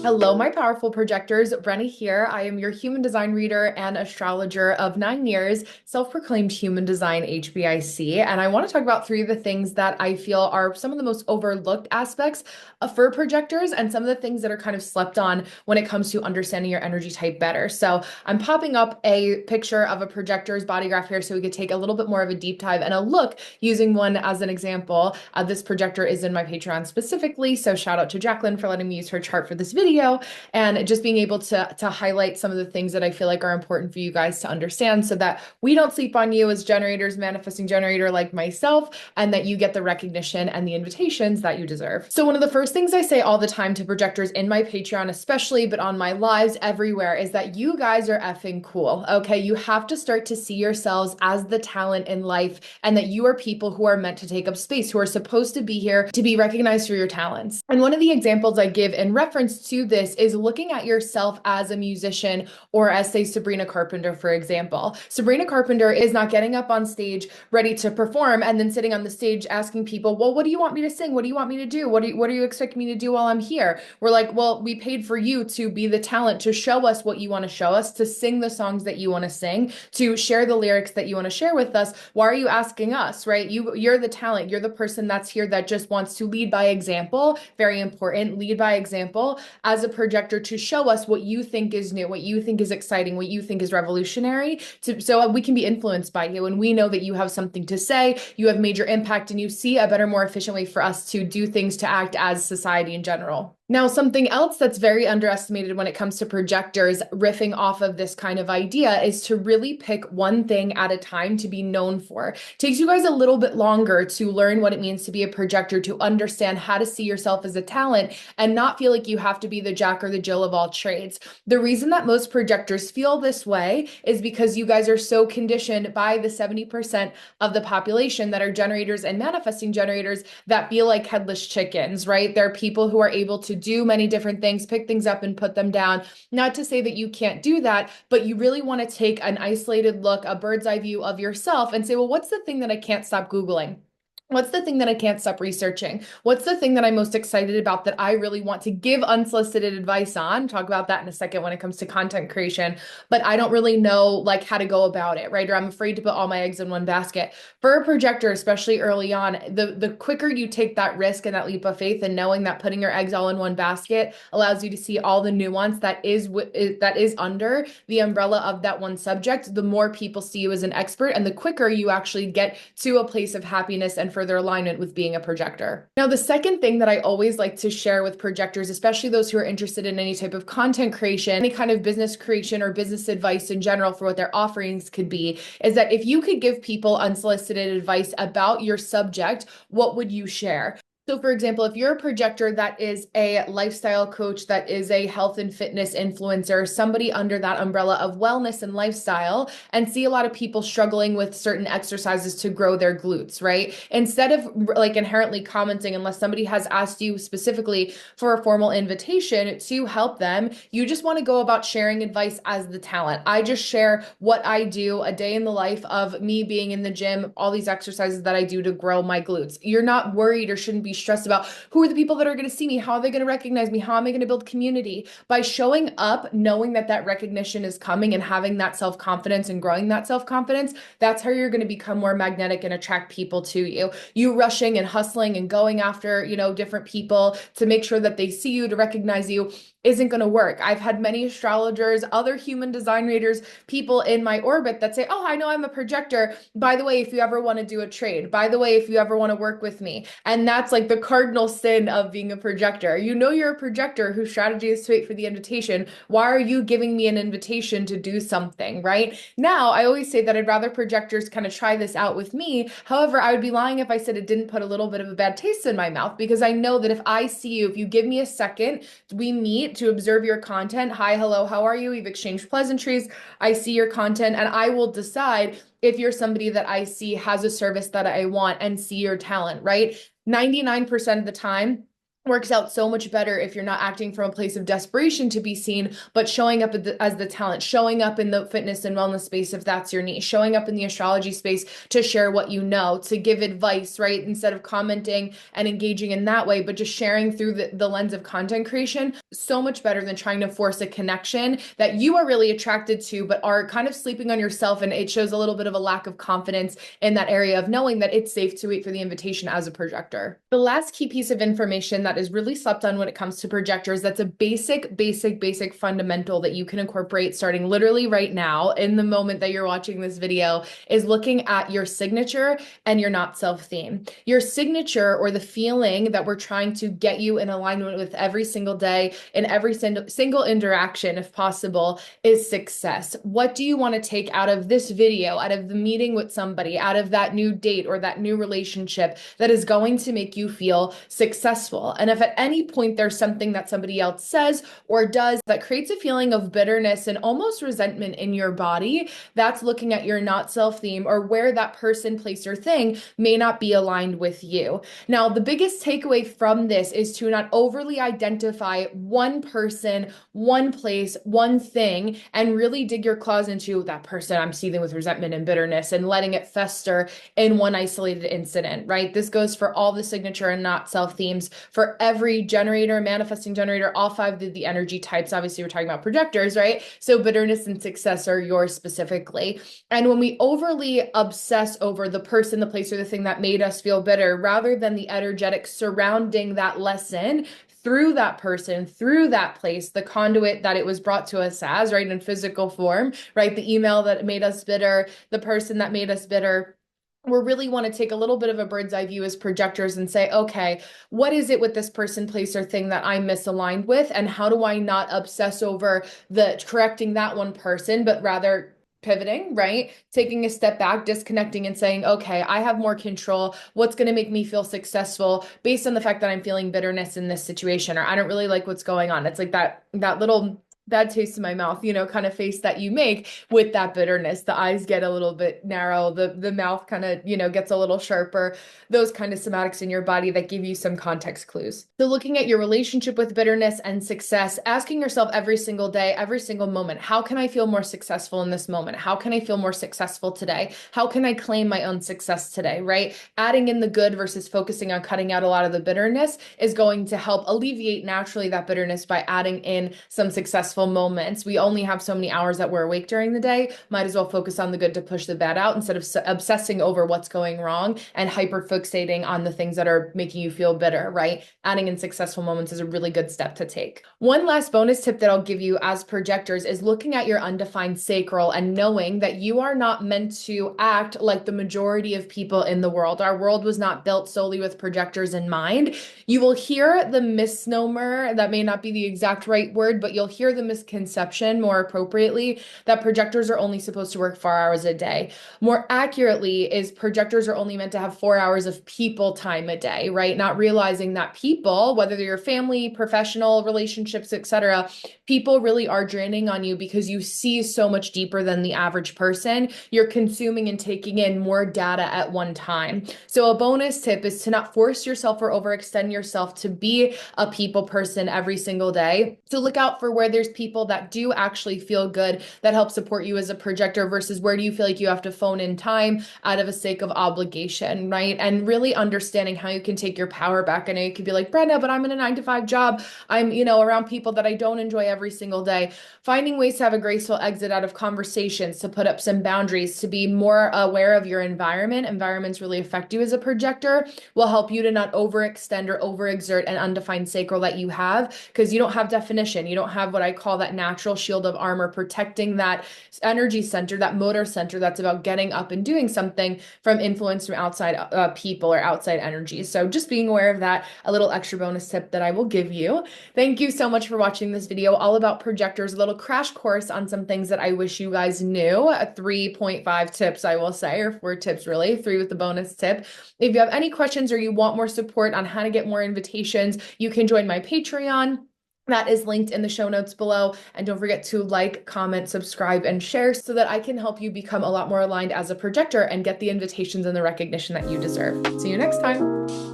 Hello, my powerful projectors. Brenna here. I am your human design reader and astrologer of 9 years, self-proclaimed human design HBIC. And I want to talk about three of the things that I feel are some of the most overlooked aspects for projectors and some of the things that are kind of slept on when it comes to understanding your energy type better. So I'm popping up a picture of a projector's body graph here so we could take a little bit more of a deep dive and a look using one as an example. This projector is in my Patreon specifically. So shout out to Jacqueline for letting me use her chart for this video and just being able to highlight some of the things that I feel like are important for you guys to understand so that we don't sleep on you as generators, manifesting generator like myself, and that you get the recognition and the invitations that you deserve. So one of the first things I say all the time to projectors in my Patreon, especially, but on my lives everywhere, is that you guys are effing cool. Okay. You have to start to see yourselves as the talent in life and that you are people who are meant to take up space, who are supposed to be here to be recognized for your talents. And one of the examples I give in reference to this is looking at yourself as a musician, or as, say, Sabrina Carpenter, for example. Sabrina Carpenter is not getting up on stage ready to perform and then sitting on the stage asking people, well, what do you want me to sing? What do you want me to do? What are you expecting me to do while I'm here? We're like, well, we paid for you to be the talent, to show us what you want to show us, to sing the songs that you want to sing, to share the lyrics that you want to share with us. Why are you asking us, right? You're the talent. You're the person that's here that just wants to lead by example. Very important. Lead by example as a projector to show us what you think is new, what you think is exciting, what you think is revolutionary, so we can be influenced by you. And we know that you have something to say, you have major impact, and you see a better, more efficient way for us to do things, to act as society in general. Now, something else that's very underestimated when it comes to projectors, riffing off of this kind of idea, is to really pick one thing at a time to be known for. It takes you guys a little bit longer to learn what it means to be a projector, to understand how to see yourself as a talent and not feel like you have to be the Jack or the Jill of all trades. The reason that most projectors feel this way is because you guys are so conditioned by the 70% of the population that are generators and manifesting generators that feel like headless chickens, right? They're people who are able to do many different things, pick things up and put them down. Not to say that you can't do that, but you really want to take an isolated look, a bird's eye view of yourself and say, well, what's the thing that I can't stop Googling? What's the thing that I can't stop researching? What's the thing that I'm most excited about that I really want to give unsolicited advice on? Talk about that in a second when it comes to content creation, but I don't really know like how to go about it, right? Or I'm afraid to put all my eggs in one basket. For a projector, especially early on, the quicker you take that risk and that leap of faith and knowing that putting your eggs all in one basket allows you to see all the nuance that is under the umbrella of that one subject, the more people see you as an expert and the quicker you actually get to a place of happiness and further alignment with being a projector. Now, the second thing that I always like to share with projectors, especially those who are interested in any type of content creation, any kind of business creation or business advice in general for what their offerings could be, is that if you could give people unsolicited advice about your subject, what would you share? So for example, if you're a projector that is a lifestyle coach, that is a health and fitness influencer, somebody under that umbrella of wellness and lifestyle, and see a lot of people struggling with certain exercises to grow their glutes, right? Instead of like inherently commenting, unless somebody has asked you specifically for a formal invitation to help them, you just want to go about sharing advice as the talent. I just share what I do, a day in the life of me being in the gym, all these exercises that I do to grow my glutes. You're not worried or shouldn't be stressed about who are the people that are going to see me, how are they going to recognize me, how am I going to build community. By showing up, knowing that that recognition is coming and having that self-confidence and growing that self-confidence, that's how you're going to become more magnetic and attract people to you. You rushing and hustling and going after, different people to make sure that they see you, to recognize you, isn't going to work. I've had many astrologers, other human design readers, people in my orbit that say, oh, I know I'm a projector. By the way, if you ever want to do a trade, by the way, if you ever want to work with me. And that's like the cardinal sin of being a projector. You know you're a projector whose strategy is to wait for the invitation. Why are you giving me an invitation to do something, right? Now, I always say that I'd rather projectors kind of try this out with me. However, I would be lying if I said it didn't put a little bit of a bad taste in my mouth, because I know that if I see you, if you give me a second, we meet to observe your content. Hi, hello, how are you? We've exchanged pleasantries. I see your content and I will decide if you're somebody that I see has a service that I want and see your talent, right? 99% of the time, works out so much better if you're not acting from a place of desperation to be seen, but showing up as the talent, showing up in the fitness and wellness space if that's your niche, showing up in the astrology space to share what you know, to give advice, right? Instead of commenting and engaging in that way, but just sharing through the lens of content creation. so much better than trying to force a connection that you are really attracted to, but are kind of sleeping on yourself. And it shows a little bit of a lack of confidence in that area of knowing that it's safe to wait for the invitation as a projector. The last key piece of information that is really slept on when it comes to projectors, that's a basic fundamental that you can incorporate starting literally right now in the moment that you're watching this video, is looking at your signature and your not self theme. Your signature, or the feeling that we're trying to get you in alignment with every single day, in every single interaction, if possible, is success. What do you want to take out of this video, out of the meeting with somebody, out of that new date or that new relationship that is going to make you feel successful? And if at any point there's something that somebody else says or does that creates a feeling of bitterness and almost resentment in your body, that's looking at your not self theme, or where that person, place, or thing may not be aligned with you. Now, the biggest takeaway from this is to not overly identify one person, one place, one thing, and really dig your claws into that person I'm seething with resentment and bitterness and letting it fester in one isolated incident, right? This goes for all the signature and not self themes, for every generator, manifesting generator, all five of the energy types. Obviously, we're talking about projectors, right? So bitterness and success are yours specifically. And when we overly obsess over the person, the place, or the thing that made us feel bitter, rather than the energetic surrounding that lesson, through that person, through that place, the conduit that it was brought to us as, right, in physical form, right, the email that made us bitter, the person that made us bitter, we really want to take a little bit of a bird's eye view as projectors and say, okay, what is it with this person, place, or thing that I'm misaligned with? And how do I not obsess over the correcting that one person, but rather pivoting, right? Taking a step back, disconnecting, and saying, okay, I have more control. What's going to make me feel successful based on the fact that I'm feeling bitterness in this situation, or I don't really like what's going on. It's like that little bad taste in my mouth, kind of face that you make with that bitterness. The eyes get a little bit narrow, the mouth kind of, gets a little sharper, those kind of somatics in your body that give you some context clues. So looking at your relationship with bitterness and success, asking yourself every single day, every single moment, how can I feel more successful in this moment? How can I feel more successful today? How can I claim my own success today, right? Adding in the good versus focusing on cutting out a lot of the bitterness is going to help alleviate naturally that bitterness by adding in some successful moments. We only have so many hours that we're awake during the day. Might as well focus on the good to push the bad out instead of obsessing over what's going wrong and hyper fixating on the things that are making you feel bitter, right? Adding in successful moments is a really good step to take. One last bonus tip that I'll give you as projectors is looking at your undefined sacral and knowing that you are not meant to act like the majority of people in the world. Our world was not built solely with projectors in mind. You will hear the misnomer, that may not be the exact right word, but you'll hear the misconception more appropriately that projectors are only supposed to work 4 hours a day. More accurately is projectors are only meant to have 4 hours of people time a day, right? Not realizing that people, whether they're your family, professional relationships, etc., people really are draining on you because you see so much deeper than the average person. You're consuming and taking in more data at one time. So a bonus tip is to not force yourself or overextend yourself to be a people person every single day. So look out for where there's people that do actually feel good, that help support you as a projector, versus where do you feel like you have to phone in time out of a sake of obligation, right? And really understanding how you can take your power back. I know you could be like, Brenna, but I'm in a 9-to-5 job. I'm, around people that I don't enjoy every single day. Finding ways to have a graceful exit out of conversations, to put up some boundaries, to be more aware of your environment. Environments really affect you as a projector, will help you to not overextend or overexert an undefined sacral that you have, because you don't have definition. You don't have what I call that natural shield of armor protecting that energy center, that motor center that's about getting up and doing something from influence from outside people or outside energy. So just being aware of that, a little extra bonus tip that I will give you. Thank you so much for watching this video all about projectors, a little crash course on some things that I wish you guys knew. 3.5 tips, I will say, or 4 tips really, 3 with the bonus tip. If you have any questions or you want more support on how to get more invitations, you can join my Patreon. That is linked in the show notes below. And don't forget to like, comment, subscribe, and share so that I can help you become a lot more aligned as a projector and get the invitations and the recognition that you deserve. See you next time.